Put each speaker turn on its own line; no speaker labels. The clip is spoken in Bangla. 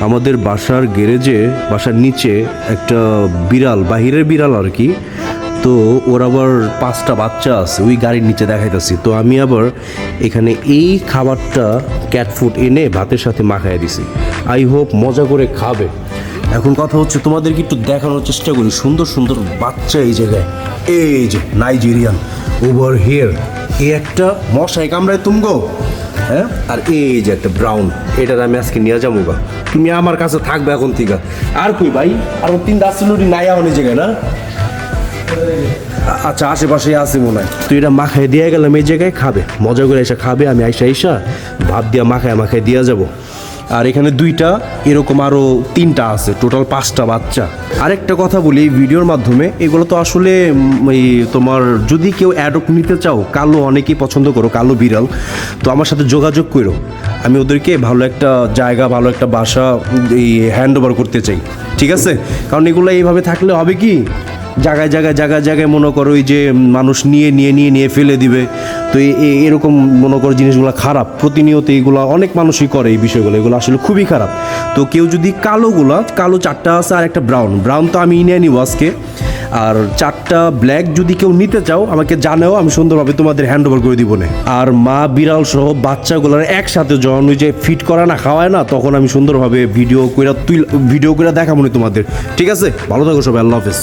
আমাদের বাসার গ্যারেজে বাসার নিচে একটা বিড়াল, বাহিরের বিড়াল আর কি। তো ওর আবার 5টা বাচ্চা আছে, ওই গাড়ির নিচে দেখাইতেছি। তো আমি আবার এখানে এই খাবারটা ক্যাট ফুড এনে ভাতের সাথে মাখায় দিছি। আই হোপ মজা করে খাবে। এখন কথা হচ্ছে তোমাদেরকে একটু দেখানোর চেষ্টা করি সুন্দর সুন্দর বাচ্চা এই জায়গায়। এই যে নাইজেরিয়ান ওভার হিয়ার, এই একটা মশাই কামড়ায় তুমগো, হ্যাঁ। আর এই যে একটা ব্রাউন, এটার আমি আজকে নিয়ে যাবো গা, তুমি আমার কাছে থাকবে এখন থেকে। আর কই ভাই, আর 3টা আসছিল নাই এখন এই জায়গায় না? আচ্ছা, আশেপাশে আছে মনে হয়। তুই এটা মাখায় দিয়ে গেলাম, এই জায়গায় খাবে, মজা করে এসে খাবে। আমি আইসা ভাত দিয়া মাখায় দিয়ে যাবো। আর এখানে 2টা, এরকম আরও 3টা আছে, টোটাল 5টা বাচ্চা। আরেকটা কথা বলি এই ভিডিওর মাধ্যমে, এগুলো তো আসলে এই তোমার যদি কেউ অ্যাডপ্ট নিতে চাও, কালো অনেকেই পছন্দ করো, কালো বিড়াল, তো আমার সাথে যোগাযোগ করো। আমি ওদেরকে ভালো একটা জায়গা, ভালো একটা বাসা এই হ্যান্ড ওভার করতে চাই, ঠিক আছে? কারণ এগুলো এইভাবে থাকলে হবে কি, জায়গায় জায়গায় মনে করো ওই যে মানুষ নিয়ে ফেলে দিবে। তো এরকম মনে করো জিনিসগুলো খারাপ, প্রতিনিয়ত এইগুলো অনেক মানুষই করে এই বিষয়গুলো, এগুলো আসলে খুবই খারাপ। তো কেউ যদি কালো 4টা আছে আর একটা ব্রাউন তো আমি নিয়ে নিব আজকে। আর 4টা ব্ল্যাক যদি কেউ নিতে চাও আমাকে জানাও, আমি সুন্দরভাবে তোমাদের হ্যান্ড ওভার করে দিব না। আর মা বিড়াল সহ বাচ্চাগুলোর একসাথে যখন ওই যে ফিট করা না, খাওয়ায় না, তখন আমি সুন্দরভাবে ভিডিও করে দেখাবো না তোমাদের, ঠিক আছে? ভালো থাকো সবাই, আল্লাহ হাফেজ।